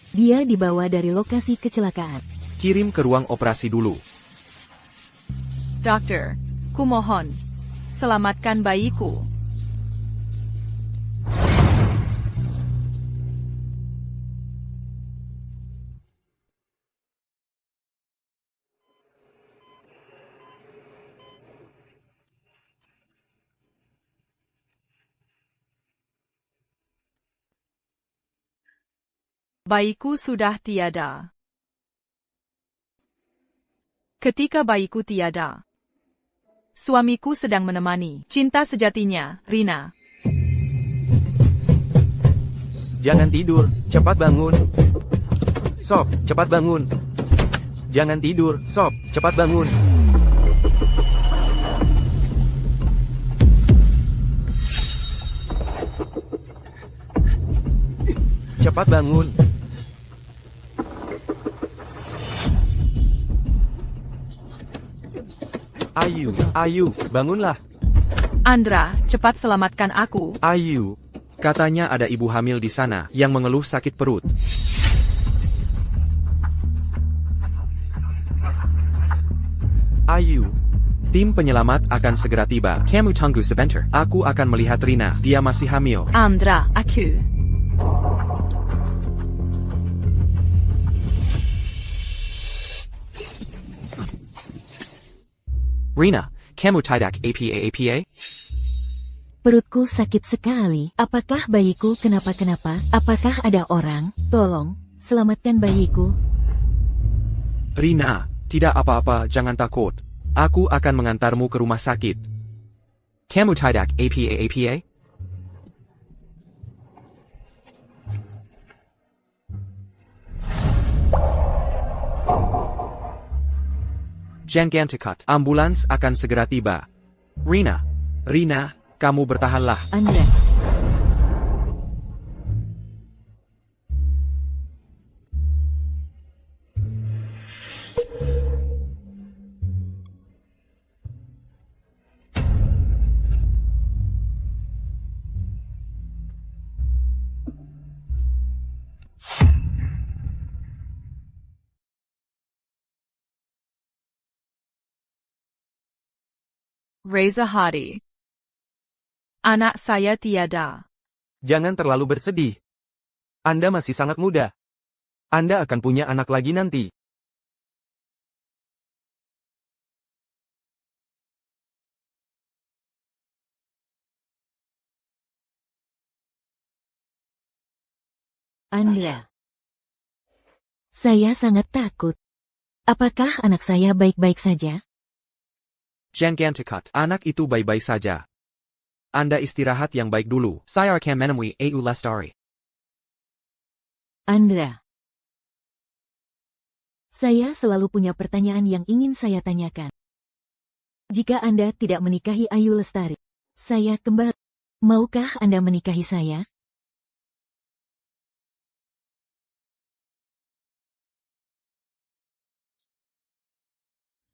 Dia dibawa dari lokasi kecelakaan. Kirim ke ruang operasi dulu. Dokter, kumohon, selamatkan bayiku. Bayiku sudah tiada. Ketika bayiku tiada, suamiku sedang menemani cinta sejatinya, Rina. Jangan tidur, cepat bangun. Sob, cepat bangun. Jangan tidur, Sob, cepat bangun. Cepat bangun. Ayu, bangunlah. Andra, cepat selamatkan aku. Ayu. Katanya ada ibu hamil di sana yang mengeluh sakit perut. Ayu. Tim penyelamat akan segera tiba. Kamu tunggu sebentar. Aku akan melihat Rina. Dia masih hamil. Andra, aku. Rina, kamu tidak apa-apa? Perutku sakit sekali. Apakah bayiku kenapa-kenapa? Apakah ada orang? Tolong, selamatkan bayiku. Rina, tidak apa-apa, jangan takut. Aku akan mengantarmu ke rumah sakit. Kamu tidak apa-apa? Jangan takut, ambulans akan segera tiba. Rina, kamu bertahanlah. Andra. Reza Hadi. Anak saya tiada. Jangan terlalu bersedih. Anda masih sangat muda. Anda akan punya anak lagi nanti. Andra. Saya sangat takut. Apakah anak saya baik-baik saja? Jangan takut, anak itu baik-baik saja. Anda istirahat yang baik dulu. Saya akan menemui Ayu Lestari. Andra. Saya selalu punya pertanyaan yang ingin saya tanyakan. Jika Anda tidak menikahi Ayu Lestari, saya kembali. Maukah Anda menikahi saya?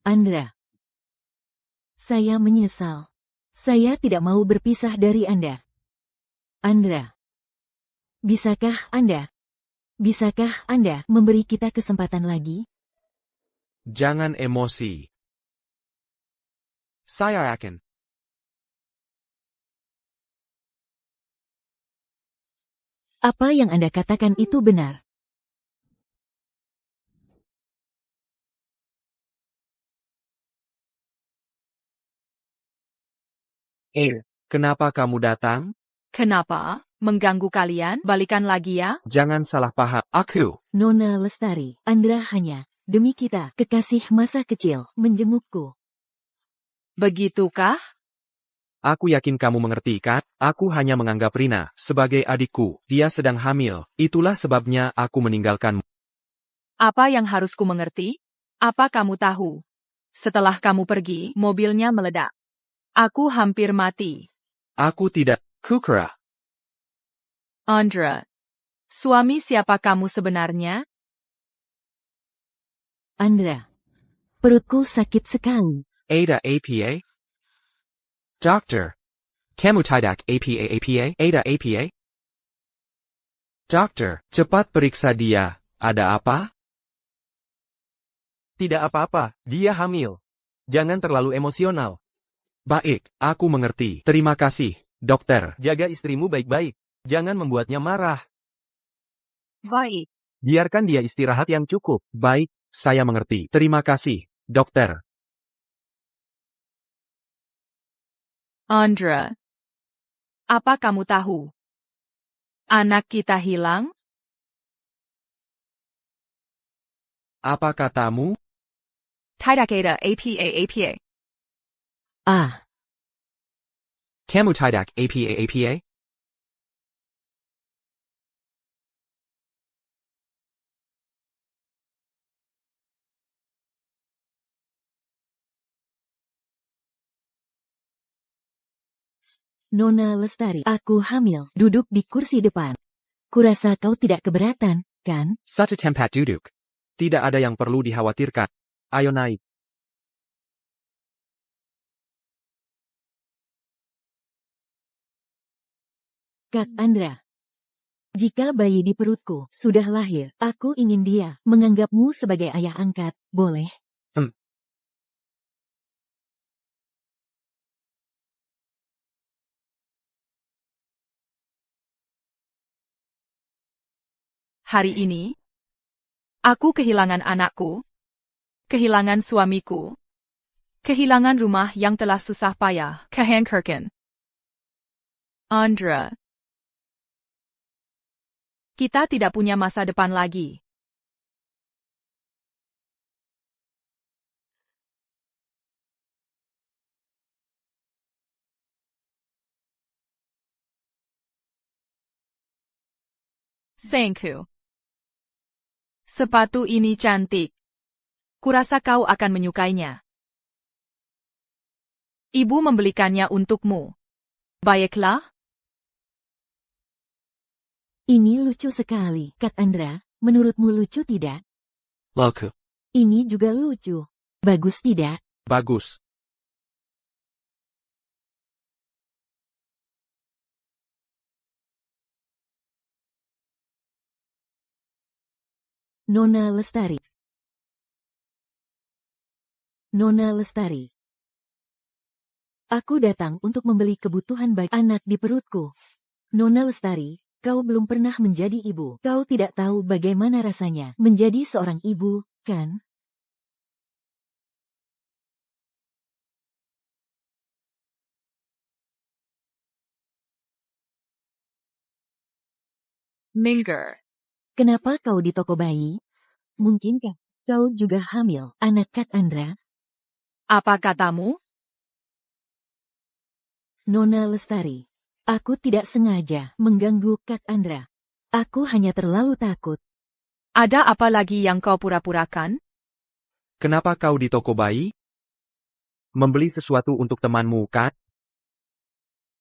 Andra. Saya menyesal. Saya tidak mau berpisah dari Anda. Andra. Bisakah Anda memberi kita kesempatan lagi? Jangan emosi. Saya akan. Apa yang Anda katakan itu benar. Kenapa kamu datang? Kenapa? Mengganggu kalian? Balikan lagi ya? Jangan salah paham. Aku. Nona Lestari, Andra hanya, demi kita, kekasih masa kecil, menjengukku. Begitukah? Aku yakin kamu mengerti kan? Aku hanya menganggap Rina sebagai adikku. Dia sedang hamil. Itulah sebabnya aku meninggalkanmu. Apa yang harus ku mengerti? Apa kamu tahu? Setelah kamu pergi, mobilnya meledak. Aku hampir mati. Aku tidak. Kukira. Andra. Suami siapa kamu sebenarnya? Andra. Perutku sakit sekali. Ada apa? Dokter. Kamu tidak apa? Ada apa? Dokter, cepat periksa dia. Ada apa? Tidak apa-apa, dia hamil. Jangan terlalu emosional. Baik, aku mengerti. Terima kasih, dokter. Jaga istrimu baik-baik. Jangan membuatnya marah. Baik. Biarkan dia istirahat yang cukup. Baik, saya mengerti. Terima kasih, dokter. Andra. Apa kamu tahu? Anak kita hilang? Apa katamu? Tidak ada apa-apa. Ah, Kamu tidak apa-apa? Nona Lestari, aku hamil, duduk di kursi depan. Kurasa kau tidak keberatan, kan? Satu tempat duduk. Tidak ada yang perlu dikhawatirkan. Ayo naik. Kak Andra. Jika bayi di perutku sudah lahir, aku ingin dia menganggapmu sebagai ayah angkat, boleh? Hari ini, aku kehilangan anakku, kehilangan suamiku, kehilangan rumah yang telah susah payah, kehancuran. Andra. Kita tidak punya masa depan lagi. Sayangku. Sepatu ini cantik. Kurasa kau akan menyukainya. Ibu membelikannya untukmu. Baiklah. Ini lucu sekali, Kak Andra. Menurutmu lucu tidak? Loku. Ini juga lucu. Bagus tidak? Bagus. Nona Lestari. Nona Lestari. Aku datang untuk membeli kebutuhan bagi anak di perutku. Nona Lestari, kau belum pernah menjadi ibu. Kau tidak tahu bagaimana rasanya menjadi seorang ibu, kan? Minger. Kenapa kau di toko bayi? Mungkinkah kau juga hamil, anak Kak Andra? Apa katamu? Nona Lestari. Aku tidak sengaja mengganggu Kak Andra. Aku hanya terlalu takut. Ada apa lagi yang kau pura-purakan? Kenapa kau di toko bayi? Membeli sesuatu untuk temanmu, kan?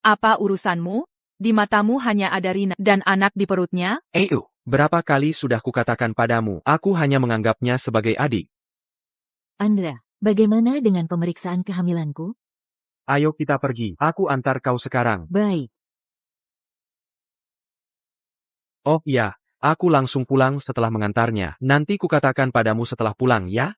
Apa urusanmu? Di matamu hanya ada Rina dan anak di perutnya? Berapa kali sudah kukatakan padamu, aku hanya menganggapnya sebagai adik. Andra, bagaimana dengan pemeriksaan kehamilanku? Ayo kita pergi, aku antar kau sekarang. Baik. Oh iya, aku langsung pulang setelah mengantarnya. Nanti kukatakan padamu setelah pulang, ya?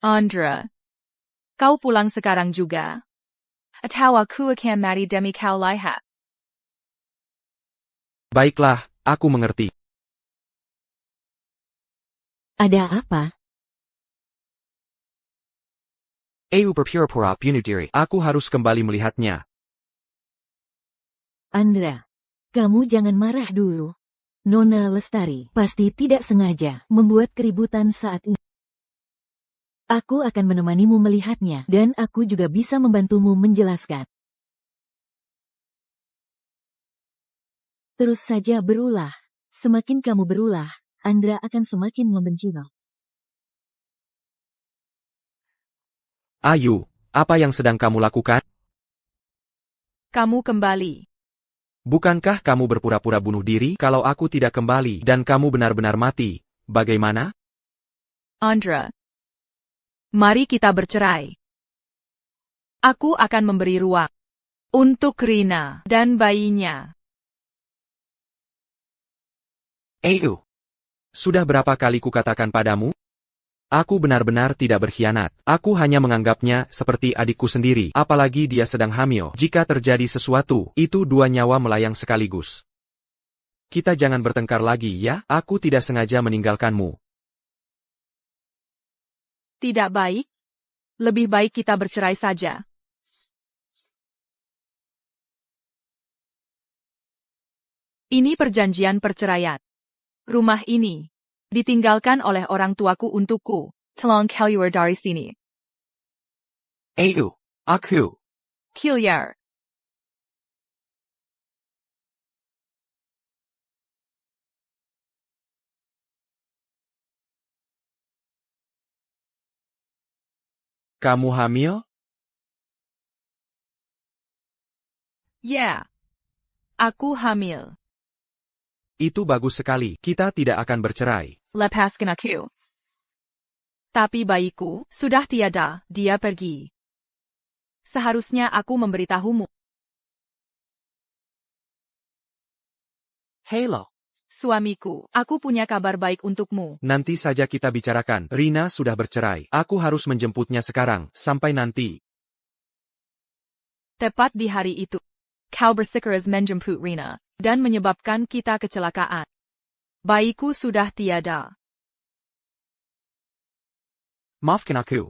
Andra. Kau pulang sekarang juga? Atau aku akan mati demi kau lihat? Baiklah, aku mengerti. Ada apa? Berpura-pura bunuh diri. Aku harus kembali melihatnya. Andra, kamu jangan marah dulu. Nona Lestari pasti tidak sengaja membuat keributan saat ini. Aku akan menemanimu melihatnya, dan aku juga bisa membantumu menjelaskan. Terus saja berulah. Semakin kamu berulah, Andra akan semakin membencimu. Ayu, apa yang sedang kamu lakukan? Kamu kembali. Bukankah kamu berpura-pura bunuh diri kalau aku tidak kembali dan kamu benar-benar mati? Bagaimana? Andra. Mari kita bercerai. Aku akan memberi ruang untuk Rina dan bayinya. Ayu, sudah berapa kali kukatakan padamu? Aku benar-benar tidak berkhianat. Aku hanya menganggapnya seperti adikku sendiri, apalagi dia sedang hamil. Jika terjadi sesuatu, itu 2 nyawa melayang sekaligus. Kita jangan bertengkar lagi ya, aku tidak sengaja meninggalkanmu. Tidak baik. Lebih baik kita bercerai saja. Ini perjanjian perceraian. Rumah ini ditinggalkan oleh orang tuaku untukku. Tolong keluar dari sini. Ayu, aku. Keluar. Kamu hamil? Ya. Aku hamil. Itu bagus sekali, kita tidak akan bercerai. Lepaskan aku. Tapi bayiku sudah tiada, dia pergi. Seharusnya aku memberitahumu. Halo. Suamiku, aku punya kabar baik untukmu. Nanti saja kita bicarakan. Rina sudah bercerai. Aku harus menjemputnya sekarang, sampai nanti. Tepat di hari itu, kau bersikeras menjemput Rina, dan menyebabkan kita kecelakaan. Bayiku sudah tiada. Maafkan aku.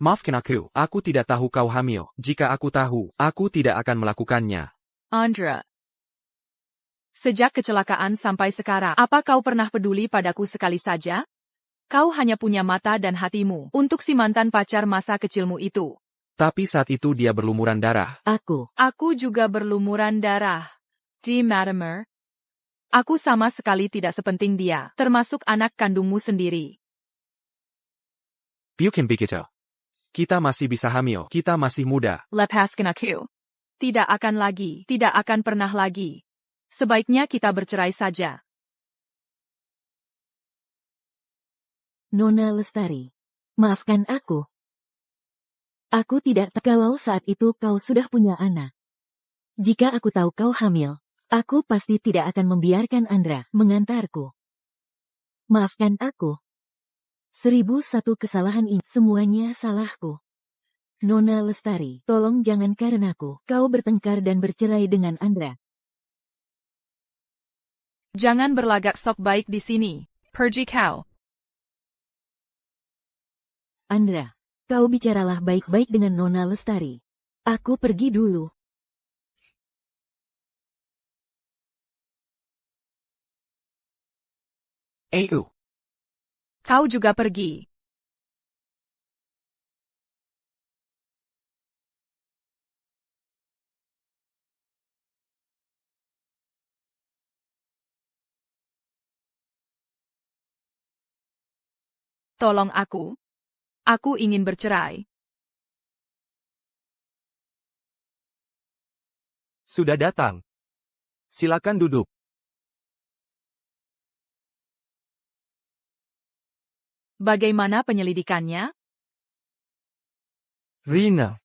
Maafkan aku tidak tahu kau hamil. Jika aku tahu, aku tidak akan melakukannya. Andra. Sejak kecelakaan sampai sekarang, apa kau pernah peduli padaku sekali saja? Kau hanya punya mata dan hatimu untuk si mantan pacar masa kecilmu itu. Tapi saat itu dia berlumuran darah. Aku juga berlumuran darah. Di Matimer. Aku sama sekali tidak sepenting dia, termasuk anak kandungmu sendiri. Bukan begitu. Kita masih bisa hamil, kita masih muda. Lepaskan aku. Tidak akan lagi, tidak akan pernah lagi. Sebaiknya kita bercerai saja. Nona Lestari, maafkan aku. Aku tidak tahu kalau saat itu kau sudah punya anak. Jika aku tahu kau hamil, aku pasti tidak akan membiarkan Andra mengantarku. Maafkan aku. 1001 kesalahan ini, semuanya salahku. Nona Lestari, tolong jangan karenaku kau bertengkar dan bercerai dengan Andra. Jangan berlagak sok baik di sini. Pergi kau. Andra, kau bicaralah baik-baik dengan Nona Lestari. Aku pergi dulu. Ayu. Kau juga pergi. Tolong aku. Aku ingin bercerai. Sudah datang. Silakan duduk. Bagaimana penyelidikannya? Rina.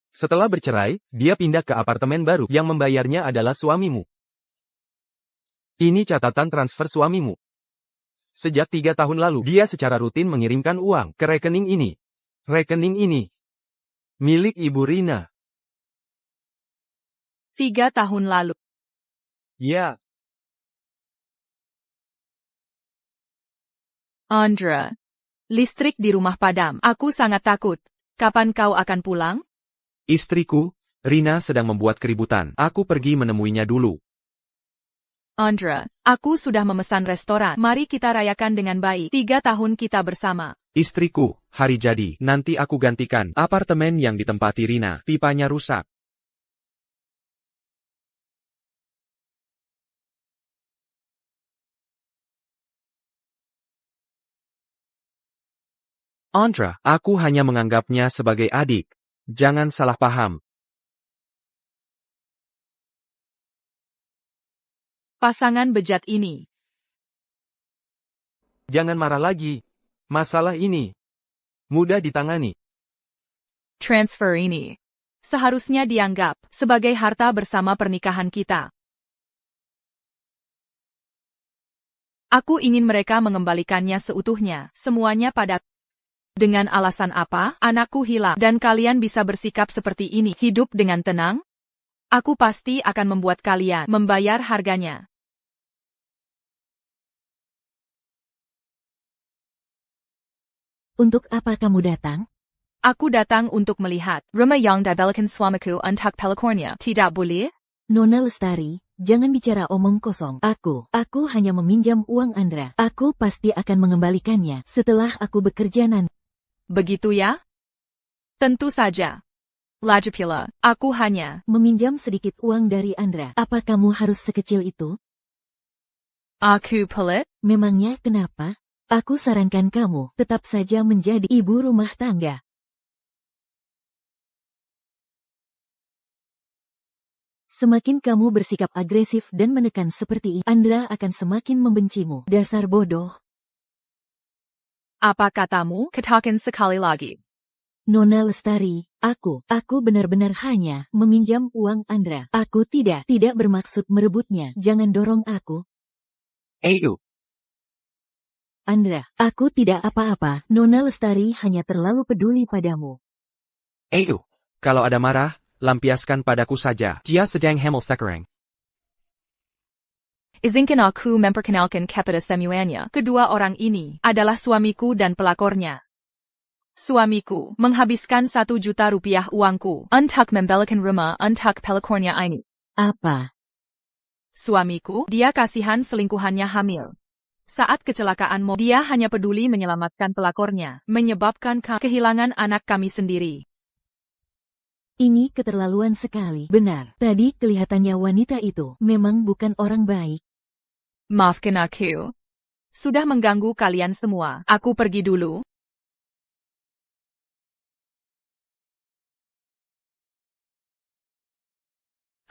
Setelah bercerai, dia pindah ke apartemen baru yang membayarnya adalah suamimu. Ini catatan transfer suamimu. Sejak 3 tahun lalu, dia secara rutin mengirimkan uang ke rekening ini. Rekening ini milik Ibu Rina. 3 tahun lalu. Ya, Andra. Listrik di rumah padam. Aku sangat takut. Kapan kau akan pulang? Istriku, Rina sedang membuat keributan. Aku pergi menemuinya dulu. Andra, aku sudah memesan restoran. Mari kita rayakan dengan baik. 3 tahun kita bersama. Istriku, hari jadi, nanti aku gantikan. Apartemen yang ditempati Rina, pipanya rusak. Andra, aku hanya menganggapnya sebagai adik. Jangan salah paham. Pasangan bejat ini. Jangan marah lagi. Masalah ini mudah ditangani. Transfer ini seharusnya dianggap sebagai harta bersama pernikahan kita. Aku ingin mereka mengembalikannya seutuhnya, semuanya pada. Dengan alasan apa, anakku hilang, dan kalian bisa bersikap seperti ini, hidup dengan tenang? Aku pasti akan membuat kalian membayar harganya. Untuk apa kamu datang? Aku datang untuk melihat rumah yang dibelikan suamiku untuk pelikornya. Tidak boleh? Nona Lestari, jangan bicara omong kosong. Aku hanya meminjam uang Andra. Aku pasti akan mengembalikannya setelah aku bekerja nanti. Begitu ya? Tentu saja. Lagi pula, aku hanya Meminjam sedikit uang dari Andra. Apa kamu harus sekecil itu? aku pelit. Memangnya kenapa? Aku sarankan kamu tetap saja menjadi ibu rumah tangga. Semakin kamu bersikap agresif dan menekan seperti ini, Andra akan semakin membencimu. Dasar bodoh. Apa katamu? Katakan sekali lagi. Nona Lestari, aku benar-benar hanya meminjam uang Andra. Aku tidak bermaksud merebutnya. Jangan dorong aku. Ayo. Andra, aku tidak apa-apa. Nona Lestari hanya terlalu peduli padamu. Ayo. Kalau ada marah, lampiaskan padaku saja. Dia sedang hamil sekarang. Izinkan aku memperkenalkan kepada semuanya. Kedua orang ini adalah suamiku dan pelakornya. Suamiku menghabiskan 1 juta rupiah uangku untuk membelikan rumah untuk pelakornya ini. Apa? Suamiku, dia kasihan selingkuhannya hamil. Saat kecelakaan dia hanya peduli menyelamatkan pelakornya, menyebabkan kehilangan anak kami sendiri. Ini keterlaluan sekali. Benar, tadi kelihatannya wanita itu memang bukan orang baik. Maafkan aku. Sudah mengganggu kalian semua. Aku pergi dulu.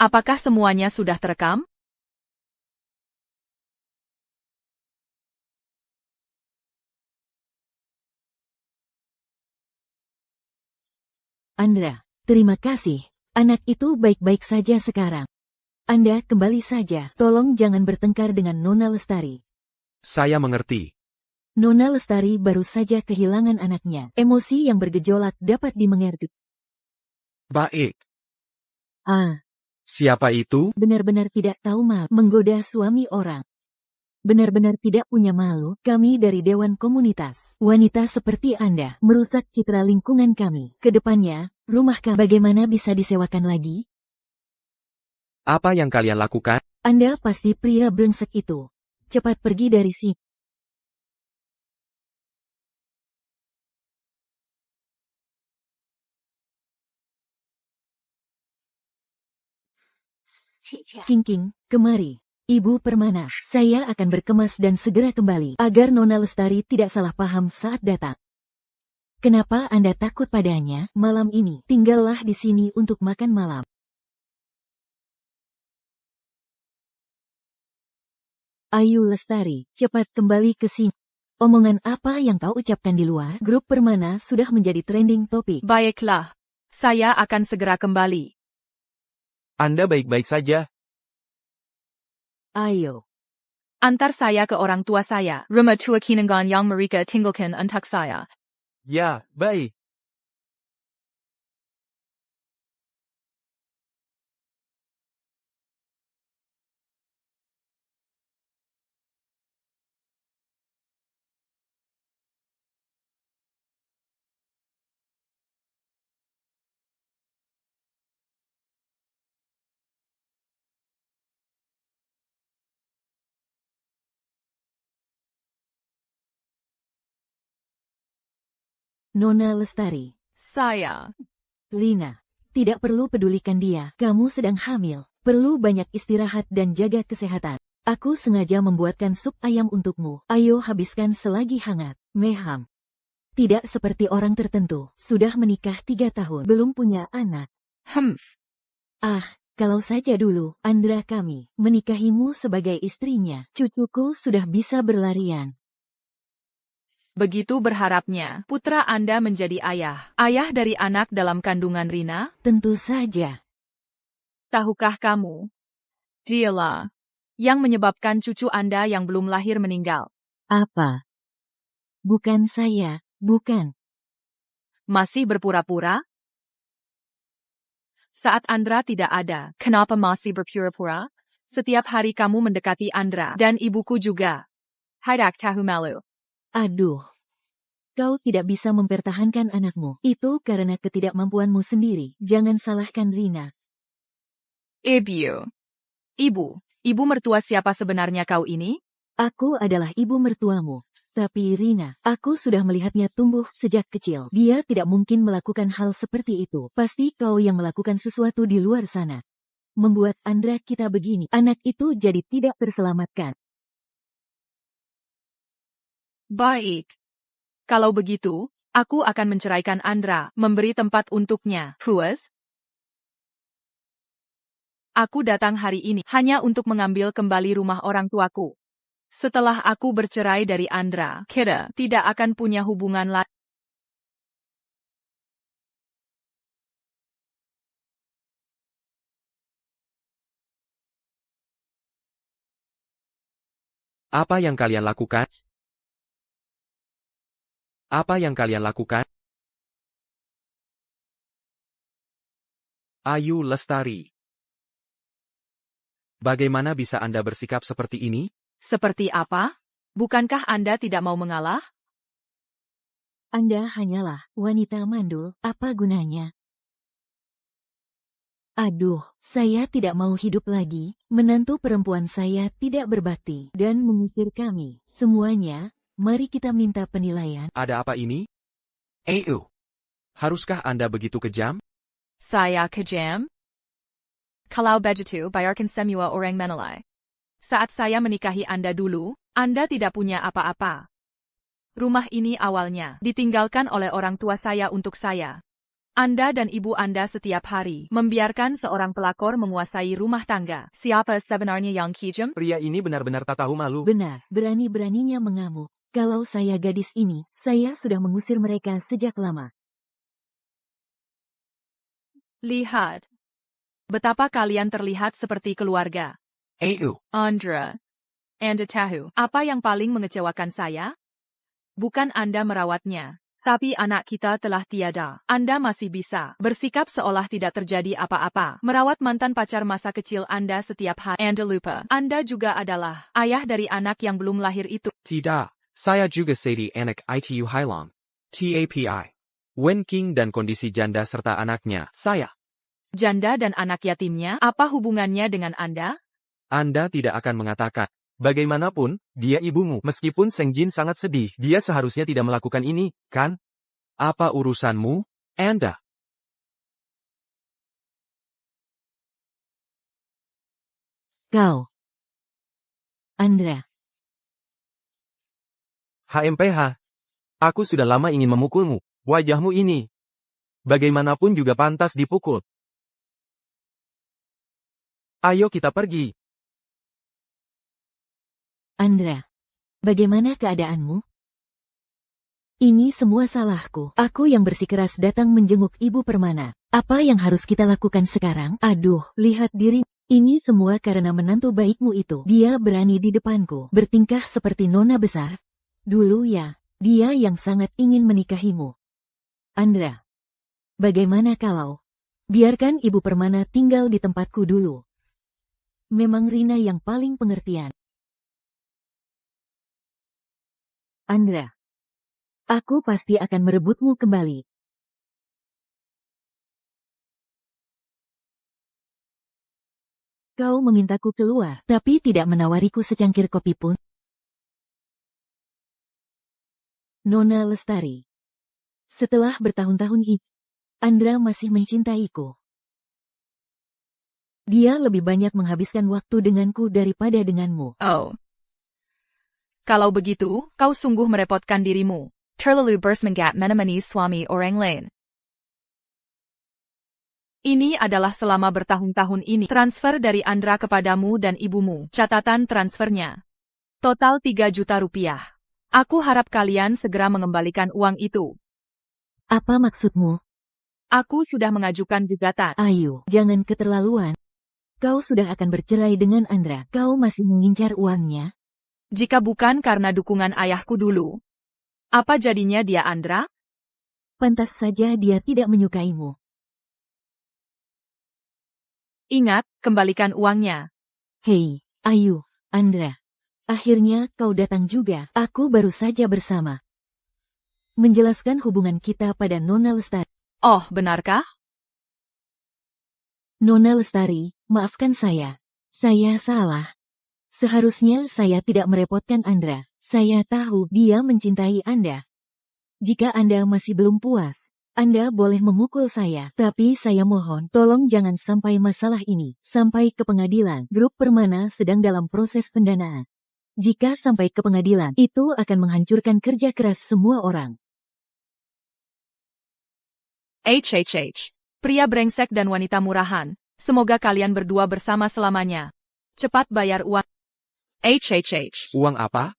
Apakah semuanya sudah terekam? Andra, terima kasih. Anak itu baik-baik saja sekarang. Anda kembali saja. Tolong jangan bertengkar dengan Nona Lestari. Saya mengerti. Nona Lestari baru saja kehilangan anaknya. Emosi yang bergejolak dapat dimengerti. Baik. Siapa Siapa itu? benar-benar tidak tahu malu menggoda suami orang. Benar-benar tidak punya malu. Kami dari Dewan Komunitas Wanita seperti Anda merusak citra lingkungan kami. Kedepannya, rumah kami bagaimana bisa disewakan lagi? Apa yang kalian lakukan? Anda pasti pria brengsek itu. Cepat pergi dari sini. King, kemari. Ibu Permana, saya akan berkemas dan segera kembali, agar Nona Lestari tidak salah paham saat datang. Kenapa Anda takut padanya? Malam ini, tinggallah di sini untuk makan malam. Ayu Lestari, cepat kembali ke sini. Omongan apa yang kau ucapkan di luar? Grup Permana sudah menjadi trending topik. Baiklah. Saya akan segera kembali. Anda baik-baik saja. Ayo. Antar saya ke orang tua saya. Rumah tua Kinangan yang mereka tinggalkan untuk saya. Ya, baik. Nona Lestari. Saya. Rina. Tidak perlu pedulikan dia. Kamu sedang hamil. Perlu banyak istirahat dan jaga kesehatan. Aku sengaja membuatkan sup ayam untukmu. Ayo habiskan selagi hangat. Meham. Tidak seperti orang tertentu. Sudah menikah 3 tahun. Belum punya anak. Ah, kalau saja dulu, Andra kami, menikahimu sebagai istrinya. Cucuku sudah bisa berlarian. Begitu berharapnya, putra Anda menjadi ayah. Ayah dari anak dalam kandungan Rina? Tentu saja. Tahukah kamu? Dialah yang menyebabkan cucu Anda yang belum lahir meninggal. Apa? Bukan saya, bukan. Masih berpura-pura? Saat Andra tidak ada, kenapa masih berpura-pura? Setiap hari kamu mendekati Andra dan ibuku juga. Haidak tahu malu. Aduh. Kau tidak bisa mempertahankan anakmu. Itu karena ketidakmampuanmu sendiri. Jangan salahkan Rina. Ibu. Ibu mertua siapa sebenarnya kau ini? Aku adalah ibu mertuamu. Tapi Rina, aku sudah melihatnya tumbuh sejak kecil. Dia tidak mungkin melakukan hal seperti itu. Pasti kau yang melakukan sesuatu di luar sana. Membuat Andra kita begini. Anak itu jadi tidak terselamatkan. Baik. Kalau begitu, aku akan menceraikan Andra, memberi tempat untuknya. Puas? Aku datang hari ini hanya untuk mengambil kembali rumah orang tuaku. Setelah aku bercerai dari Andra, kita tidak akan punya hubungan lagi. Apa yang kalian lakukan? Apa yang kalian lakukan? Ayu Lestari. Bagaimana bisa Anda bersikap seperti ini? Seperti apa? Bukankah Anda tidak mau mengalah? Anda hanyalah wanita mandul, apa gunanya? Aduh, saya tidak mau hidup lagi. Menantu perempuan saya tidak berbakti dan mengusir kami. Semuanya, mari kita minta penilaian. Ada apa ini? Ayu. Haruskah Anda begitu kejam? Saya kejam? Kalau begitu, bayarkan semua orang menilai. Saat saya menikahi Anda dulu, Anda tidak punya apa-apa. Rumah ini awalnya ditinggalkan oleh orang tua saya untuk saya. Anda dan ibu Anda setiap hari membiarkan seorang pelakor menguasai rumah tangga. Siapa sebenarnya yang kejam? Pria ini benar-benar tak tahu malu. Benar, berani-beraninya mengamuk. Kalau saya gadis ini, saya sudah mengusir mereka sejak lama. Lihat. Betapa kalian terlihat seperti keluarga. Ayu. Andra. Anda tahu apa yang paling mengecewakan saya? Bukan Anda merawatnya, tapi anak kita telah tiada. Anda masih bisa bersikap seolah tidak terjadi apa-apa. Merawat mantan pacar masa kecil Anda setiap hari. Anda lupa, Anda juga adalah ayah dari anak yang belum lahir itu. Tidak. Saya juga jadi anak itu Hailam. TAPI. Wen King dan kondisi janda serta anaknya. Saya. Janda dan anak yatimnya, apa hubungannya dengan Anda? Anda tidak akan mengatakan. Bagaimanapun, dia ibumu. Meskipun Seng Jin sangat sedih, dia seharusnya tidak melakukan ini, kan? Apa urusanmu, Anda? Kau. Andra. HMPH. Aku sudah lama ingin memukulmu. Wajahmu ini. Bagaimanapun juga pantas dipukul. Ayo kita pergi. Andra. Bagaimana keadaanmu? Ini semua salahku. Aku yang bersikeras datang menjenguk Ibu Permana. Apa yang harus kita lakukan sekarang? Aduh, lihat diri. Ini semua karena menantu baikmu itu. Dia berani di depanku, bertingkah seperti nona besar. Dulu ya, dia yang sangat ingin menikahimu. Andra. Bagaimana kalau biarkan Ibu Permana tinggal di tempatku dulu? Memang Rina yang paling pengertian. Andra. Aku pasti akan merebutmu kembali. Kau memintaku keluar, tapi tidak menawariku secangkir kopi pun. Nona Lestari. Setelah bertahun-tahun ini, Andra masih mencintaiku. Dia lebih banyak menghabiskan waktu denganku daripada denganmu. Oh. Kalau begitu, kau sungguh merepotkan dirimu. Terlalu bersemangat menemani suami orang lain. Ini adalah selama bertahun-tahun ini transfer dari Andra kepadamu dan ibumu. Catatan transfernya. Total 3 juta rupiah. Aku harap kalian segera mengembalikan uang itu. Apa maksudmu? Aku sudah mengajukan gugatan. Ayu, jangan keterlaluan. Kau sudah akan bercerai dengan Andra. Kau masih mengincar uangnya? Jika bukan karena dukungan ayahku dulu, apa jadinya dia Andra? Pantas saja dia tidak menyukaimu. Ingat, kembalikan uangnya. Hei, Ayu, Andra. Akhirnya kau datang juga. Aku baru saja bersama. Menjelaskan hubungan kita pada Nona Lestari. Oh, benarkah? Nona Lestari, maafkan saya. Saya salah. Seharusnya saya tidak merepotkan Andra. Saya tahu dia mencintai Anda. Jika Anda masih belum puas, Anda boleh memukul saya. Tapi saya mohon, tolong jangan sampai masalah ini sampai ke pengadilan. Grup Permana sedang dalam proses pendanaan. Jika sampai ke pengadilan, itu akan menghancurkan kerja keras semua orang. HHH. Pria brengsek dan wanita murahan. Semoga kalian berdua bersama selamanya. Cepat bayar uang. HHH. Uang apa?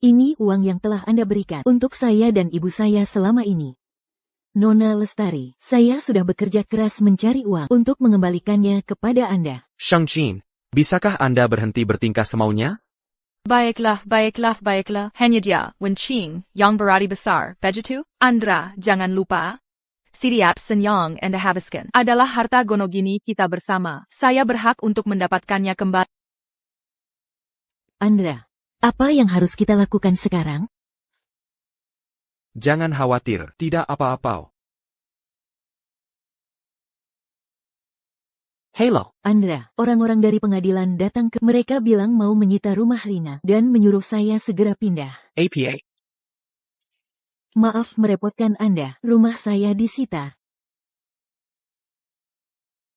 Ini uang yang telah Anda berikan untuk saya dan ibu saya selama ini. Nona Lestari, saya sudah bekerja keras mencari uang untuk mengembalikannya kepada Anda. Shang Jin, bisakah Anda berhenti bertingkah semaunya? Baiklah. Hanya dia, Wen Qing, yang berani besar, begitu? Andra, jangan lupa. Siriap Senyong and Habiskan adalah harta gonogini kita bersama. Saya berhak untuk mendapatkannya kembali. Andra, apa yang harus kita lakukan sekarang? Jangan khawatir, tidak apa-apa. Hello. Andra, orang-orang dari pengadilan datang ke mereka bilang mau menyita rumah Rina dan menyuruh saya segera pindah. APA. Maaf merepotkan Anda, rumah saya disita.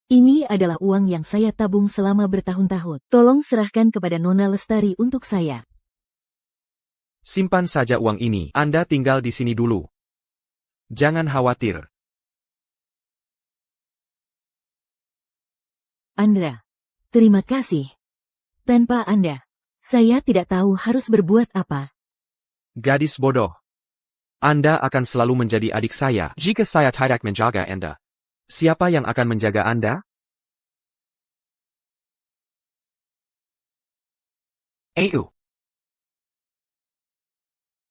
Ini adalah uang yang saya tabung selama bertahun-tahun. Tolong serahkan kepada Nona Lestari untuk saya. Simpan saja uang ini. Anda tinggal di sini dulu. Jangan khawatir. Andra, terima kasih. Tanpa Anda, saya tidak tahu harus berbuat apa. Gadis bodoh. Anda akan selalu menjadi adik saya jika saya tidak menjaga Anda. Siapa yang akan menjaga Anda? Ayu.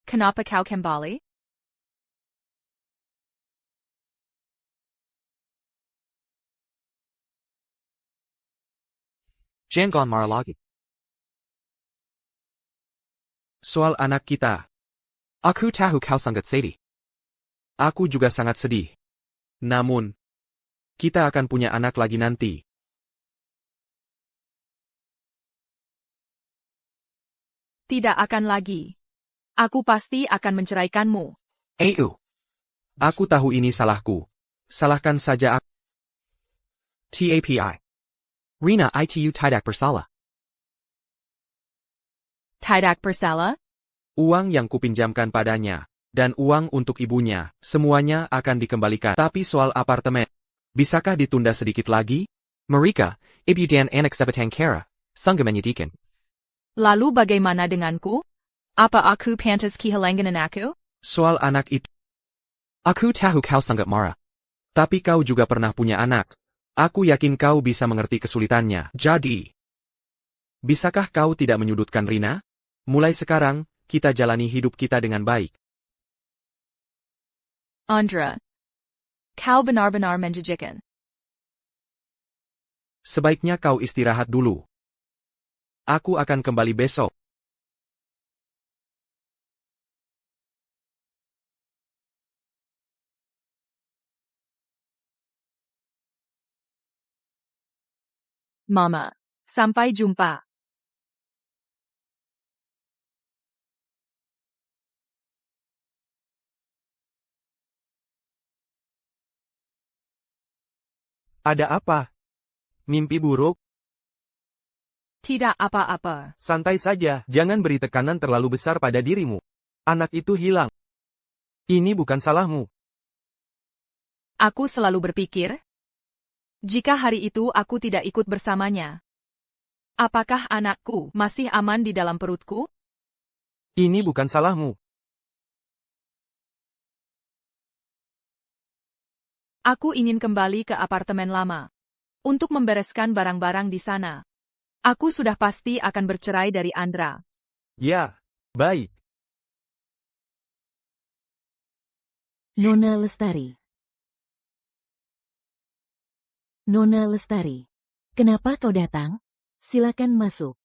Kenapa kau kembali? Jangan marah lagi. Soal anak kita. Aku tahu kau sangat sedih. Aku juga sangat sedih. Namun, kita akan punya anak lagi nanti. Tidak akan lagi. Aku pasti akan menceraikanmu. Ayu. Aku tahu ini salahku. Salahkan saja aku. TAPI. Rina itu tidak bersalah. Tidak bersalah? Uang yang kupinjamkan padanya, dan uang untuk ibunya, semuanya akan dikembalikan. Tapi soal apartemen, bisakah ditunda sedikit lagi? Mereka, ibu dan anak sebatang kara, sanggup menyediakan. Lalu bagaimana denganku? Apa aku pantas kehilangan anakku? Soal anak itu, aku tahu kau sangat marah. Tapi kau juga pernah punya anak. Aku yakin kau bisa mengerti kesulitannya. Jadi, bisakah kau tidak menyudutkan Rina? Mulai sekarang, kita jalani hidup kita dengan baik. Andra. Kau benar-benar menjijikan. Sebaiknya kau istirahat dulu. Aku akan kembali besok. Mama. Sampai jumpa. Ada apa? Mimpi buruk? Tidak apa-apa. Santai saja, jangan beri tekanan terlalu besar pada dirimu. Anak itu hilang. Ini bukan salahmu. Aku selalu berpikir, jika hari itu aku tidak ikut bersamanya, apakah anakku masih aman di dalam perutku? Ini bukan salahmu. Aku ingin kembali ke apartemen lama untuk membereskan barang-barang di sana. Aku sudah pasti akan bercerai dari Andra. Ya, baik. Nona Lestari. Nona Lestari. Kenapa kau datang? Silakan masuk.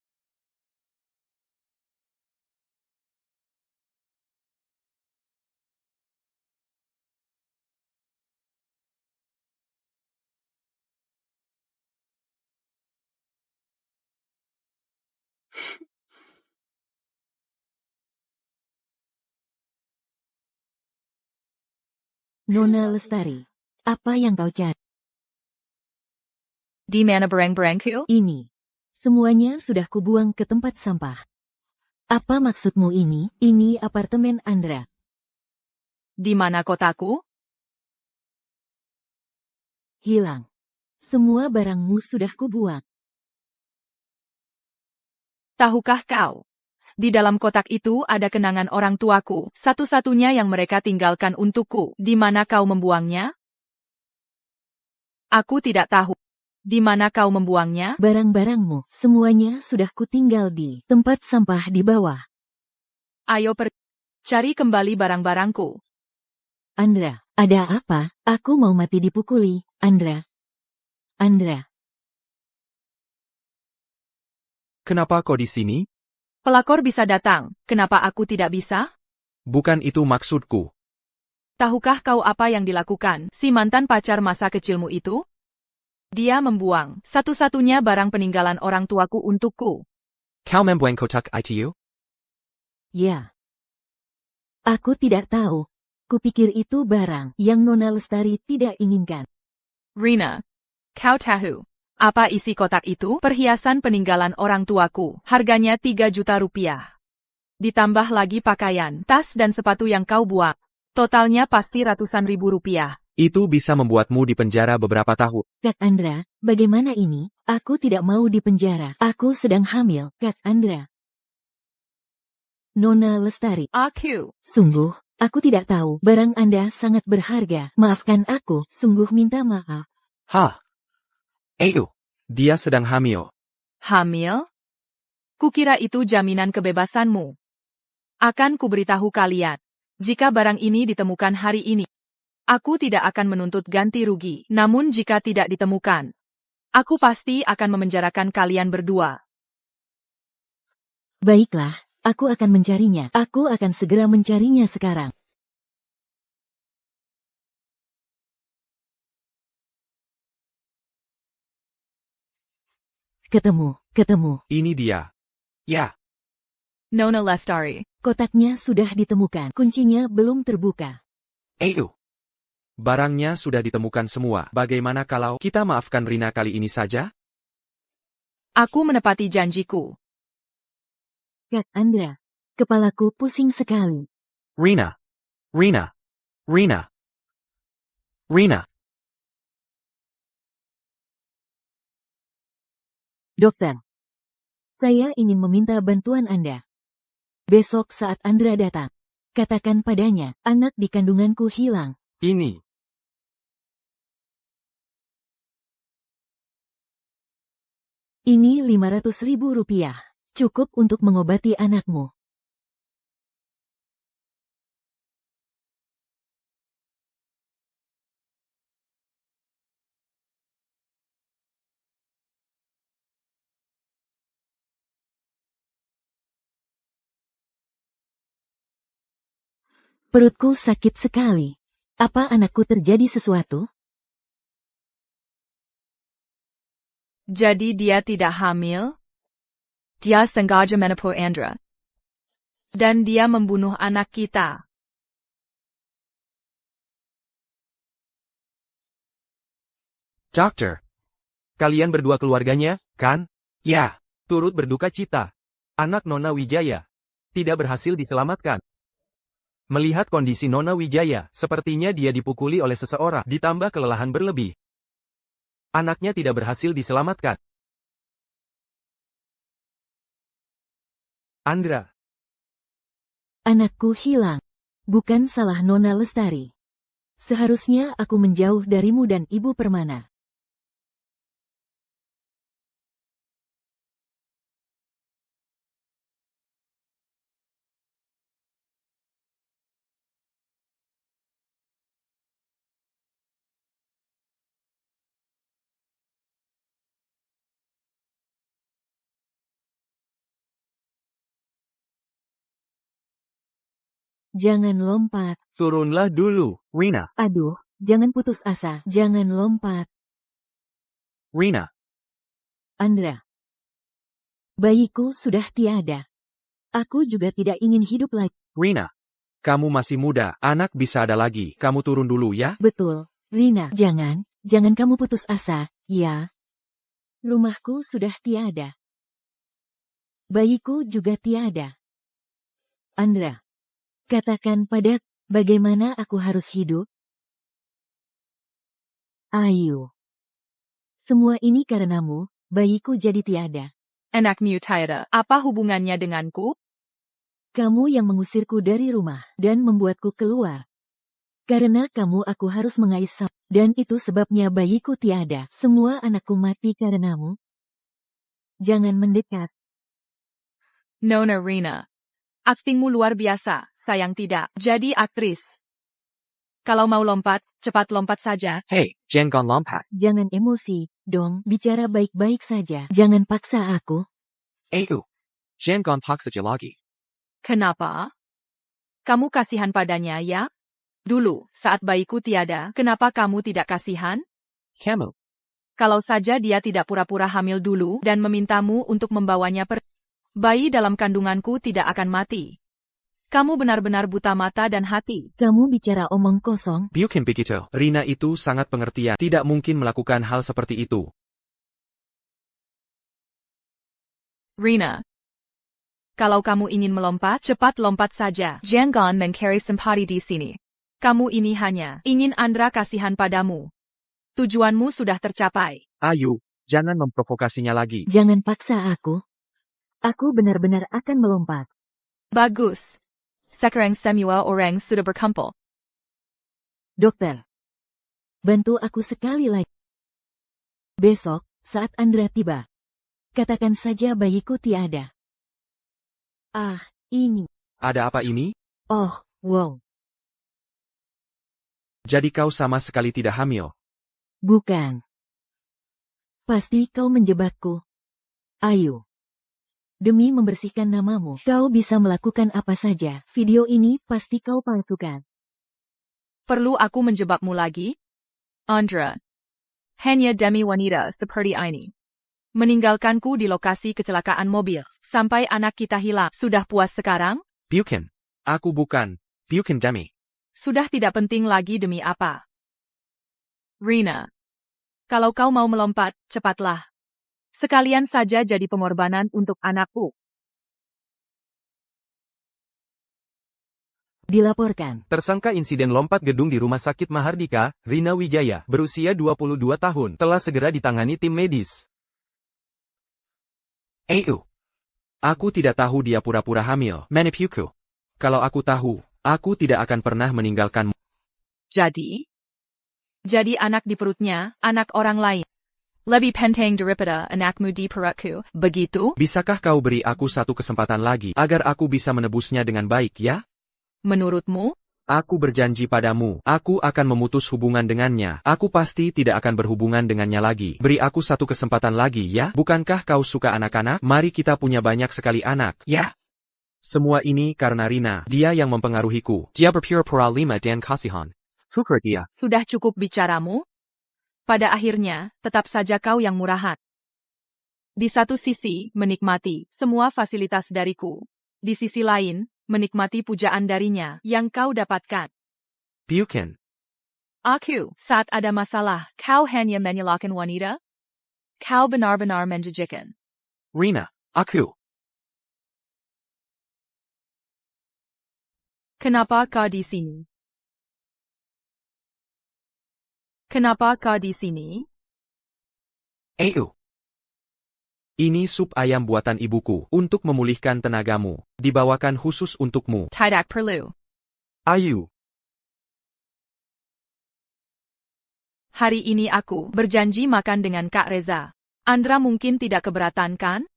Nona Lestari. Apa yang kau cari? Di mana barang-barangku? Ini. Semuanya sudah kubuang ke tempat sampah. Apa maksudmu ini? Ini apartemen Andra. Di mana kotaku? Hilang. Semua barangmu sudah kubuang. Tahukah kau? Di dalam kotak itu ada kenangan orang tuaku, satu-satunya yang mereka tinggalkan untukku. Di mana kau membuangnya? Aku tidak tahu. Di mana kau membuangnya? Barang-barangmu, semuanya sudah kutinggal di tempat sampah di bawah. Ayo cari kembali barang-barangku. Andra, ada apa? Aku mau mati dipukuli, Andra. Andra. Kenapa kau di sini? Pelakor bisa datang, kenapa aku tidak bisa? Bukan itu maksudku. Tahukah kau apa yang dilakukan si mantan pacar masa kecilmu itu? Dia membuang satu-satunya barang peninggalan orang tuaku untukku. Kau membuang kotak itu? Ya. Aku tidak tahu. Kupikir itu barang yang Nona Lestari tidak inginkan. Rina, kau tahu apa isi kotak itu? Perhiasan peninggalan orang tuaku, harganya 3 juta rupiah. Ditambah lagi pakaian, tas dan sepatu yang kau buang. Totalnya pasti ratusan ribu rupiah. Itu bisa membuatmu dipenjara beberapa tahun. Kak Andra, bagaimana ini? Aku tidak mau dipenjara. Aku sedang hamil, Kak Andra. Nona Lestari. Aku. Sungguh, aku tidak tahu. Barang Anda sangat berharga. Maafkan aku, sungguh minta maaf. Hah? Dia sedang hamil. Hamil? Kukira itu jaminan kebebasanmu. Akan kuberitahu kalian. Jika barang ini ditemukan hari ini, aku tidak akan menuntut ganti rugi. Namun jika tidak ditemukan, aku pasti akan memenjarakan kalian berdua. Baiklah, aku akan mencarinya. Aku akan segera mencarinya sekarang. Ketemu. Ini dia. Ya. Nona Lestari. Kotaknya sudah ditemukan. Kuncinya belum terbuka. Barangnya sudah ditemukan semua. Bagaimana kalau kita maafkan Rina kali ini saja? Aku menepati janjiku. Kak Andra, kepalaku pusing sekali. Rina. Dokter, saya ingin meminta bantuan Anda. Besok saat Andra datang, katakan padanya, anak di kandunganku hilang. Ini. Ini 500.000 rupiah. Cukup untuk mengobati anakmu. Perutku sakit sekali. Apa anakku terjadi sesuatu? Jadi dia tidak hamil? Dia sengaja menipu Andra. Dan dia membunuh anak kita. Dokter. Kalian berdua keluarganya, kan? Ya. Turut berduka cita. Anak Nona Wijaya tidak berhasil diselamatkan. Melihat kondisi Nona Wijaya, sepertinya dia dipukuli oleh seseorang, ditambah kelelahan berlebih. Anaknya tidak berhasil diselamatkan. Andra. Anakku hilang. Bukan salah Nona Lestari. Seharusnya aku menjauh darimu dan Ibu Permana. Jangan lompat. Turunlah dulu. Rina. Aduh, jangan putus asa. Jangan lompat. Rina. Andra. Bayiku sudah tiada. Aku juga tidak ingin hidup lagi. Rina. Kamu masih muda, anak bisa ada lagi. Kamu turun dulu ya. Betul, Rina. Jangan kamu putus asa, ya. Rumahku sudah tiada. Bayiku juga tiada. Andra. Katakan padaku, bagaimana aku harus hidup? Ayo. Semua ini karenamu, bayiku jadi tiada. Anakmu tiada. Apa hubungannya denganku? Kamu yang mengusirku dari rumah dan membuatku keluar. Karena kamu aku harus mengais dan itu sebabnya bayiku tiada. Semua anakku mati karenamu. Jangan mendekat. Nona Rina. Aktingmu luar biasa, sayang tidak. Jadi aktris. Kalau mau lompat, cepat lompat saja. Hey, jangan lompat. Jangan emosi, dong. Bicara baik-baik saja. Jangan paksa aku. Ayo. Jangan paksa lagi. Kenapa? Kamu kasihan padanya ya? Dulu, saat bayiku tiada, kenapa kamu tidak kasihan? Kamu. Kalau saja dia tidak pura-pura hamil dulu dan memintamu untuk membawanya bayi dalam kandunganku tidak akan mati. Kamu benar-benar buta mata dan hati. Kamu bicara omong kosong. Bukan begitu. Rina itu sangat pengertian. Tidak mungkin melakukan hal seperti itu. Rina. Kalau kamu ingin melompat, cepat lompat saja. Jangan mencari simpati di sini. Kamu ini hanya ingin Andra kasihan padamu. Tujuanmu sudah tercapai. Ayo, jangan memprovokasinya lagi. Jangan paksa aku. Aku benar-benar akan melompat. Bagus. Sekarang semua orang sudah berkumpul. Dokter. Bantu aku sekali lagi. Besok, saat Andra tiba. Katakan saja bayiku tiada. Ah, ini. Ada apa ini? Oh, wow. Jadi kau sama sekali tidak hamil. Bukan. Pasti kau menjebakku. Ayo. Demi membersihkan namamu, kau bisa melakukan apa saja. Video ini pasti kau palsukan. Perlu aku menjebakmu lagi? Andra. Hanya demi wanita seperti ini. Meninggalkanku di lokasi kecelakaan mobil. Sampai anak kita hilang. Sudah puas sekarang? Bukan. Aku bukan. Bukan demi. Sudah tidak penting lagi demi apa? Rina. Kalau kau mau melompat, cepatlah. Sekalian saja jadi pengorbanan untuk anakku. Dilaporkan. Tersangka insiden lompat gedung di Rumah Sakit Mahardika, Rina Wijaya, berusia 22 tahun, telah segera ditangani tim medis. Ayo. Aku tidak tahu dia pura-pura hamil. Menipuku. Kalau aku tahu, aku tidak akan pernah meninggalkanmu. Jadi anak di perutnya, anak orang lain. Lebih penting daripada anakmu di perutku, begitu? Bisakah kau beri aku satu kesempatan lagi, agar aku bisa menebusnya dengan baik ya? Menurutmu? Aku berjanji padamu, aku akan memutus hubungan dengannya. Aku pasti tidak akan berhubungan dengannya lagi. Beri aku satu kesempatan lagi ya. Bukankah kau suka anak-anak? Mari kita punya banyak sekali anak, ya? Semua ini karena Rina. Dia yang mempengaruhiku. Dia berpura-pura lima dan kasihan. Syukur dia. Sudah cukup bicaramu? Pada akhirnya, tetap saja kau yang murahan. Di satu sisi, menikmati semua fasilitas dariku. Di sisi lain, menikmati pujaan darinya yang kau dapatkan. Bukan. Aku, saat ada masalah, kau hanya menyalahkan wanita? Kau benar-benar menjijikan. Rina, aku. Kenapa kau di sini? Kenapa kau di sini? Ayo. Ini sup ayam buatan ibuku, untuk memulihkan tenagamu. Dibawakan khusus untukmu. Tidak perlu. Ayu. Hari ini aku berjanji makan dengan Kak Reza. Andra mungkin tidak keberatan kan?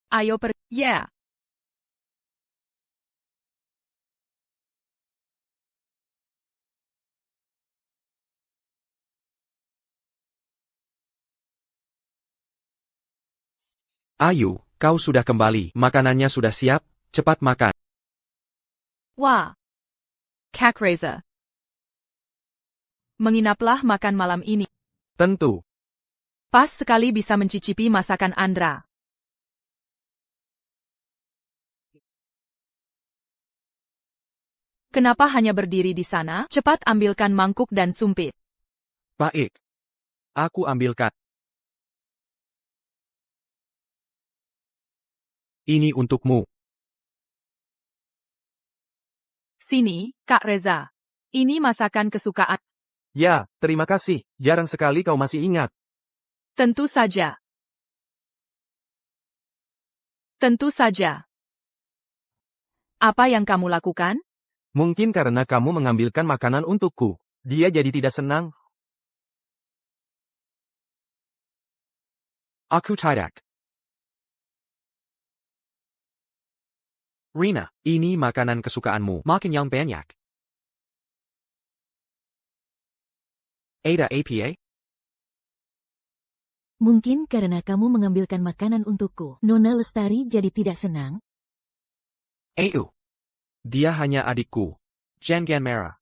Ayo ya. Ayu, kau sudah kembali. Makanannya sudah siap, cepat makan. Wah. Kak Reza. Menginaplah makan malam ini. Tentu. Pas sekali bisa mencicipi masakan Andra. Kenapa hanya berdiri di sana? Cepat ambilkan mangkuk dan sumpit. Baik. Aku ambilkan. Ini untukmu. Sini, Kak Reza. Ini masakan kesukaan. Ya, terima kasih. Jarang sekali kau masih ingat. Tentu saja. Tentu saja. Apa yang kamu lakukan? Mungkin karena kamu mengambilkan makanan untukku. Dia jadi tidak senang. Aku tidak. Rina, ini makanan kesukaanmu. Makan yang banyak. Ada apa? Mungkin karena kamu mengambilkan makanan untukku, Nona Lestari jadi tidak senang. Ayo. Dia hanya adikku. Jangan marah.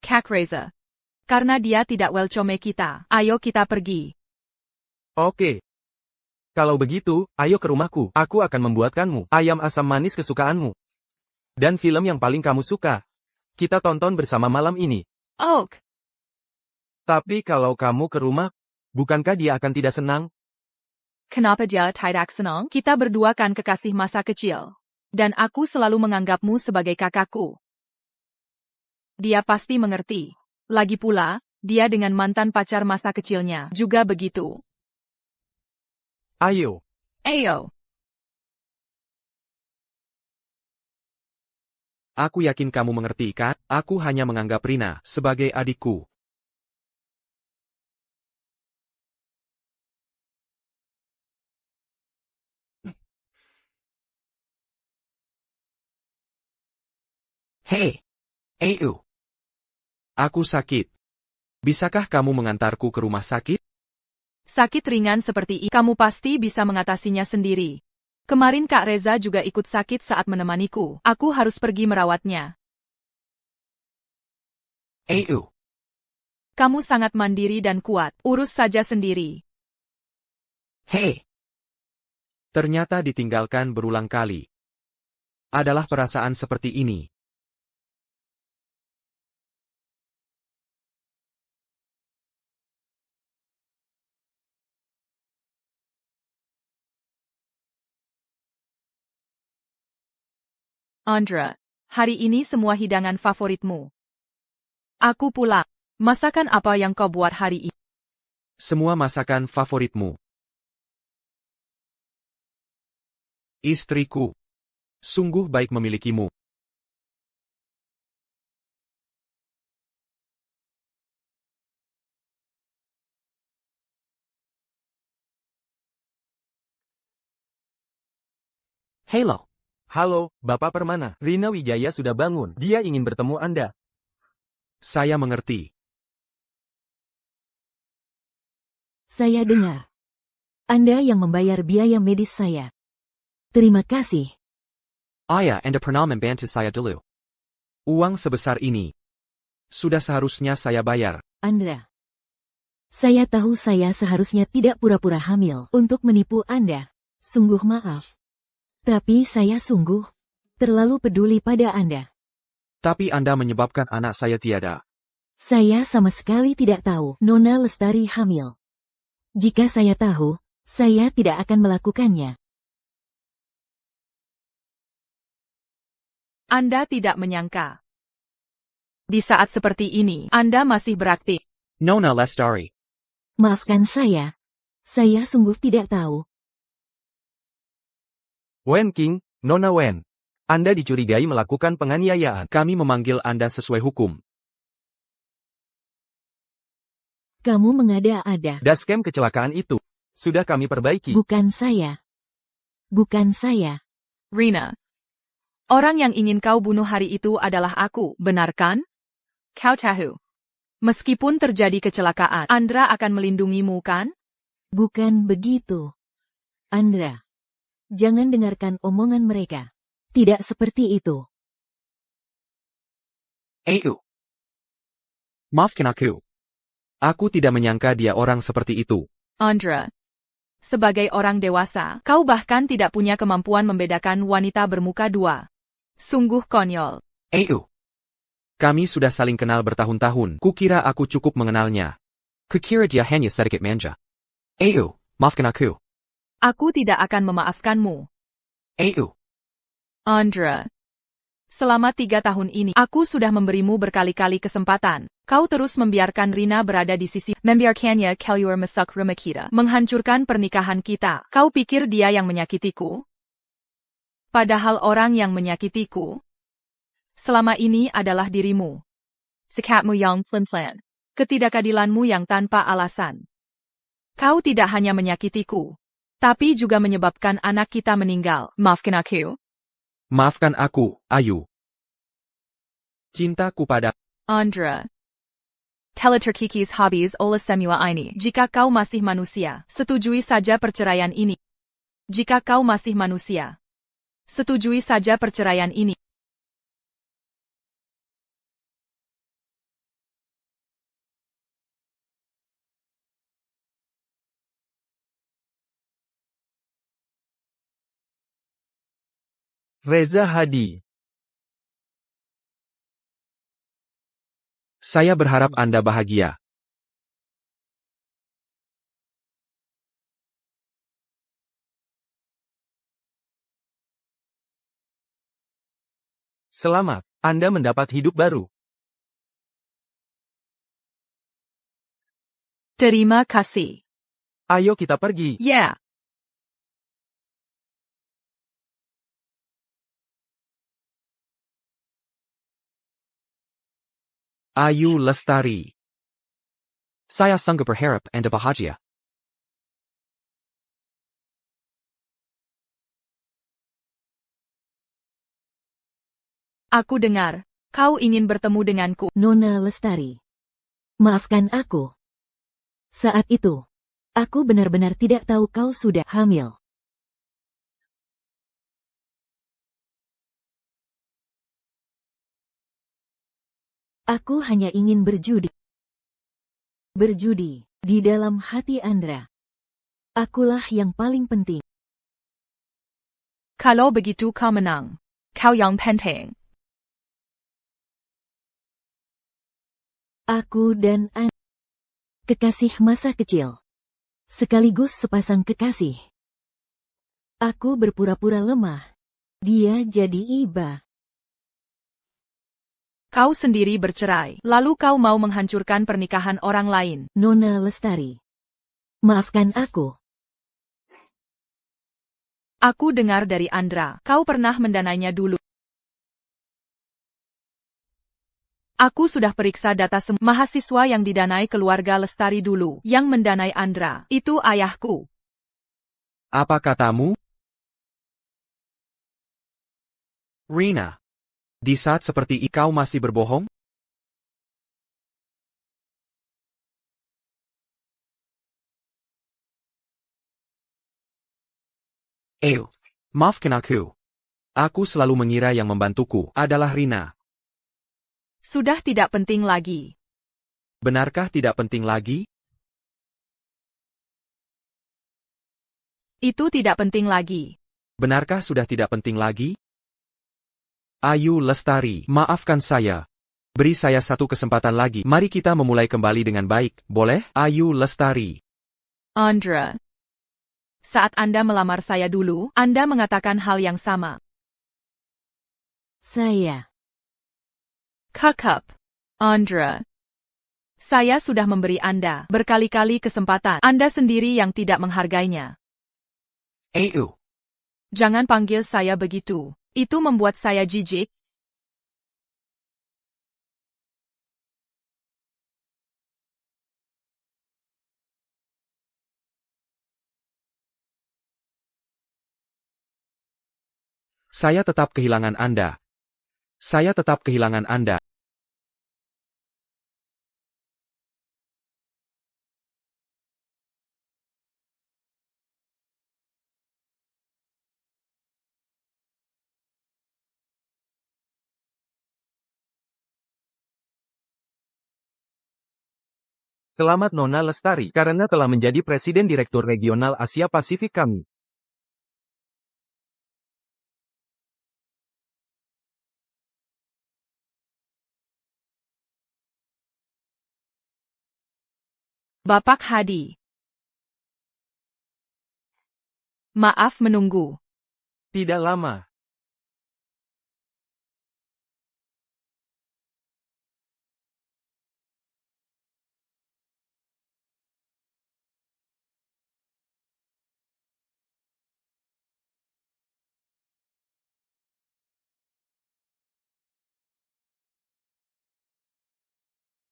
Kak Reza. Karena dia tidak welcome kita, ayo kita pergi. Oke. Kalau begitu, ayo ke rumahku. Aku akan membuatkanmu ayam asam manis kesukaanmu. Dan film yang paling kamu suka. Kita tonton bersama malam ini. Ok. Tapi kalau kamu ke rumah, bukankah dia akan tidak senang? Kenapa dia tidak senang? Kita berdua kan kekasih masa kecil. Dan aku selalu menganggapmu sebagai kakakku. Dia pasti mengerti. Lagi pula, dia dengan mantan pacar masa kecilnya juga begitu. Ayo. Ayo. Aku yakin kamu mengerti, kan? Aku hanya menganggap Rina sebagai adikku. Hei. Ayo. Aku sakit. Bisakah kamu mengantarku ke rumah sakit? Sakit ringan seperti ini, kamu pasti bisa mengatasinya sendiri. Kemarin Kak Reza juga ikut sakit saat menemaniku. Aku harus pergi merawatnya. Ayo. Kamu sangat mandiri dan kuat. Urus saja sendiri. Hei. Ternyata ditinggalkan berulang kali. Adalah perasaan seperti ini. Andra, hari ini semua hidangan favoritmu. Aku pulang. Masakan apa yang kau buat hari ini? Semua masakan favoritmu. Istriku. Sungguh baik memilikimu. Halo. Halo, Bapak Permana. Rina Wijaya sudah bangun. Dia ingin bertemu Anda. Saya mengerti. Saya dengar. Anda yang membayar biaya medis saya. Terima kasih. Ayah Anda pernah membantu saya dulu. Uang sebesar ini. Sudah seharusnya saya bayar. Andra. Saya tahu saya seharusnya tidak pura-pura hamil untuk menipu Anda. Sungguh maaf. Tapi saya sungguh terlalu peduli pada Anda. Tapi Anda menyebabkan anak saya tiada. Saya sama sekali tidak tahu Nona Lestari hamil. Jika saya tahu, saya tidak akan melakukannya. Anda tidak menyangka. Di saat seperti ini, Anda masih beraktif. Nona Lestari. Maafkan saya. Saya sungguh tidak tahu. Wen King, Nona Wen. Anda dicurigai melakukan penganiayaan. Kami memanggil Anda sesuai hukum. Kamu mengada-ada. Dashcam kecelakaan itu sudah kami perbaiki. Bukan saya. Bukan saya. Rina. Orang yang ingin kau bunuh hari itu adalah aku, benar kan? Kau tahu. Meskipun terjadi kecelakaan, Andra akan melindungimu kan? Bukan begitu. Andra. Jangan dengarkan omongan mereka. Tidak seperti itu. Maafkan aku. Aku tidak menyangka dia orang seperti itu. Andra. Sebagai orang dewasa, kau bahkan tidak punya kemampuan membedakan wanita bermuka dua. Sungguh konyol. Kami sudah saling kenal bertahun-tahun. Kukira aku cukup mengenalnya. Kukira dia hanya sedikit manja. Maafkan aku. Aku tidak akan memaafkanmu. Andra. Selama 3 tahun ini, aku sudah memberimu berkali-kali kesempatan. Kau terus membiarkan Rina berada di sisi, membiarkannya keluar masuk rumah kita, menghancurkan pernikahan kita. Kau pikir dia yang menyakitiku? Padahal orang yang menyakitiku selama ini adalah dirimu. Sikapmu yang plan-plan. Ketidakadilanmu yang tanpa alasan. Kau tidak hanya menyakitiku, tapi juga menyebabkan anak kita meninggal. Maafkan aku. Maafkan aku, Ayu. Cintaku pada Andra. Teleturkikis habis oleh semua ini. Jika kau masih manusia, setujui saja perceraian ini. Jika kau masih manusia, setujui saja perceraian ini. Reza Hadi. Saya berharap Anda bahagia. Selamat, Anda mendapat hidup baru. Terima kasih. Ayo kita pergi. Yeah. Ayu Lestari. Saya sanggup berharap Anda bahagia. Aku dengar, kau ingin bertemu denganku. Nona Lestari. Maafkan aku. Saat itu, aku benar-benar tidak tahu kau sudah hamil. Aku hanya ingin berjudi. Berjudi, di dalam hati Andra. Akulah yang paling penting. Kalau begitu kau menang. Kau yang penting. Aku dan Andra. Kekasih masa kecil. Sekaligus sepasang kekasih. Aku berpura-pura lemah. Dia jadi iba. Kau sendiri bercerai, lalu kau mau menghancurkan pernikahan orang lain. Nona Lestari. Maafkan aku. Aku dengar dari Andra, kau pernah mendanainya dulu. Aku sudah periksa data semua mahasiswa yang didanai keluarga Lestari dulu. Yang mendanai Andra, itu ayahku. Apa katamu? Rina. Di saat seperti ini kau masih berbohong? Maafkan aku. Aku selalu mengira yang membantuku adalah Rina. Sudah tidak penting lagi. Benarkah tidak penting lagi? Itu tidak penting lagi. Benarkah sudah tidak penting lagi? Ayu Lestari, maafkan saya. Beri saya satu kesempatan lagi. Mari kita memulai kembali dengan baik, boleh? Ayu Lestari. Andra. Saat Anda melamar saya dulu, Anda mengatakan hal yang sama. Saya. Kakap. Andra. Saya sudah memberi Anda berkali-kali kesempatan. Anda sendiri yang tidak menghargainya. Ayu. Jangan panggil saya begitu. Itu membuat saya jijik. Saya tetap kehilangan Anda. Saya tetap kehilangan Anda. Selamat Nona Lestari, karena telah menjadi Presiden Direktur Regional Asia Pasifik kami. Bapak Hadi. Maaf menunggu. Tidak lama.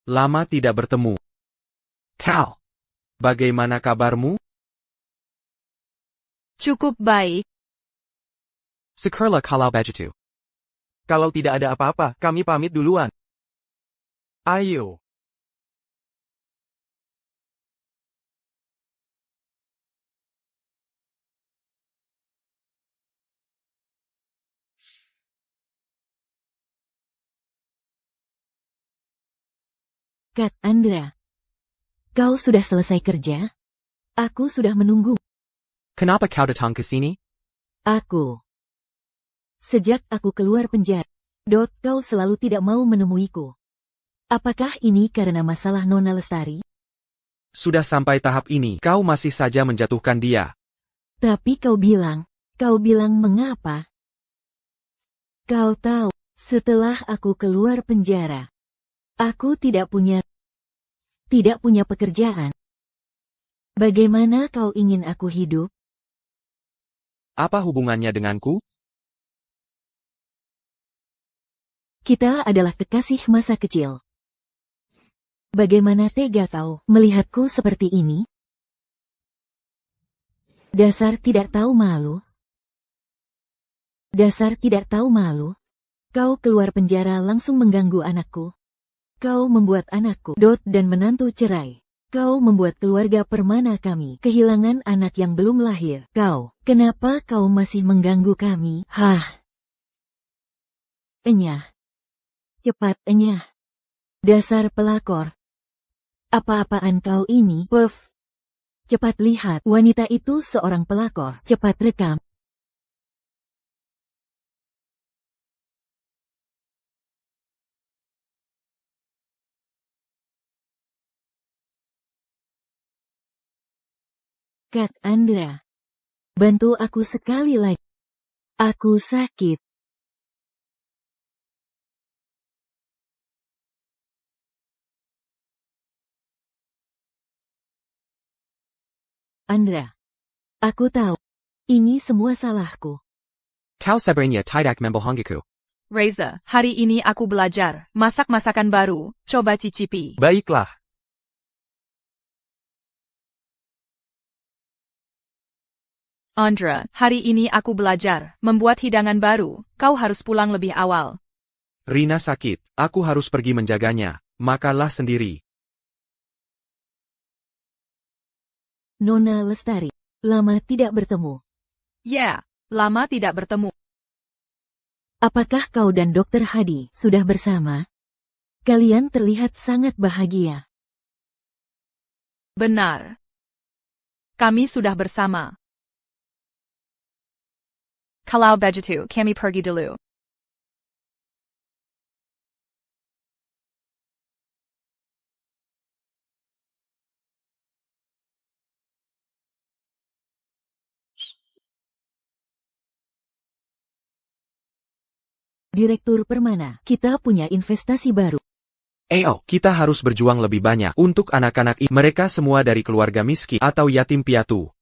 Lama tidak bertemu. Kau. Bagaimana kabarmu? Cukup baik. Sekurla kalau begitu. Kalau tidak ada apa-apa, kami pamit duluan. Ayo. Kak Andra. Kau sudah selesai kerja? Aku sudah menunggu. Kenapa kau datang ke sini? Aku. Sejak aku keluar penjara, kau selalu tidak mau menemuiku. Apakah ini karena masalah Nona Lestari? Sudah sampai tahap ini, kau masih saja menjatuhkan dia. Tapi kau bilang mengapa? Kau tahu, setelah aku keluar penjara, aku tidak punya pekerjaan. Bagaimana kau ingin aku hidup? Apa hubungannya denganku? Kita adalah kekasih masa kecil. Bagaimana tega kau melihatku seperti ini? Dasar tidak tahu malu. Dasar tidak tahu malu. Kau keluar penjara langsung mengganggu anakku. Kau membuat anakku, dan menantu cerai. Kau membuat keluarga permana kami kehilangan anak yang belum lahir. Kenapa kau masih mengganggu kami? Hah? Enyah. Cepat enyah. Dasar pelakor. Apa-apaan kau ini? Puff. Cepat lihat, wanita itu seorang pelakor. Cepat rekam. Kak Andra. Bantu aku sekali lagi. Aku sakit. Andra. Aku tahu. Ini semua salahku. Kau sebenarnya tidak membohongiku. Reza, hari ini aku belajar masak masakan baru. Coba cicipi. Baiklah. Andra, hari ini aku belajar membuat hidangan baru. Kau harus pulang lebih awal. Rina sakit, aku harus pergi menjaganya. Makanlah sendiri. Nona Lestari. Lama tidak bertemu. Ya, lama tidak bertemu. Apakah kau dan Dr. Hadi sudah bersama? Kalian terlihat sangat bahagia. Benar. Kami sudah bersama. Kalau begitu, kami pergi dulu. Direktur Permana, kita punya investasi baru. Kita harus berjuang lebih banyak untuk anak-anak ini. Mereka semua dari keluarga miskin atau yatim piatu.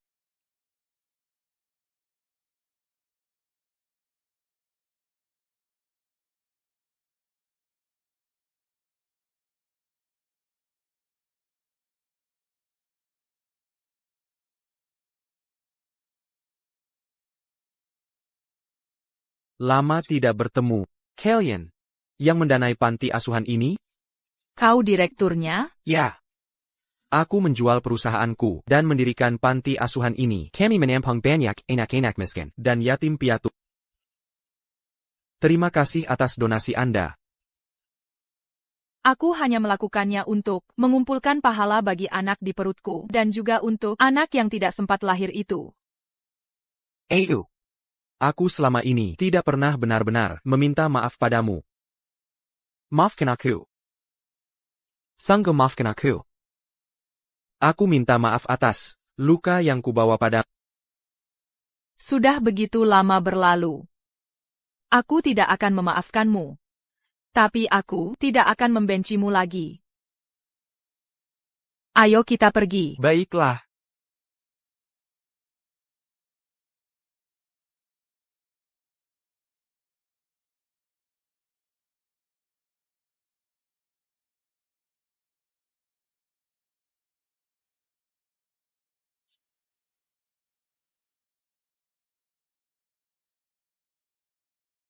Lama tidak bertemu. Kalian yang mendanai panti asuhan ini? Kau direkturnya? Ya. Aku menjual perusahaanku dan mendirikan panti asuhan ini. Kami menampung banyak anak-anak miskin dan yatim piatu. Terima kasih atas donasi Anda. Aku hanya melakukannya untuk mengumpulkan pahala bagi anak di perutku dan juga untuk anak yang tidak sempat lahir itu. Aku selama ini tidak pernah benar-benar meminta maaf padamu. Maafkan aku. Sanggup maafkan aku. Aku minta maaf atas luka yang kubawa pada. Sudah begitu lama berlalu. Aku tidak akan memaafkanmu. Tapi aku tidak akan membencimu lagi. Ayo kita pergi. Baiklah.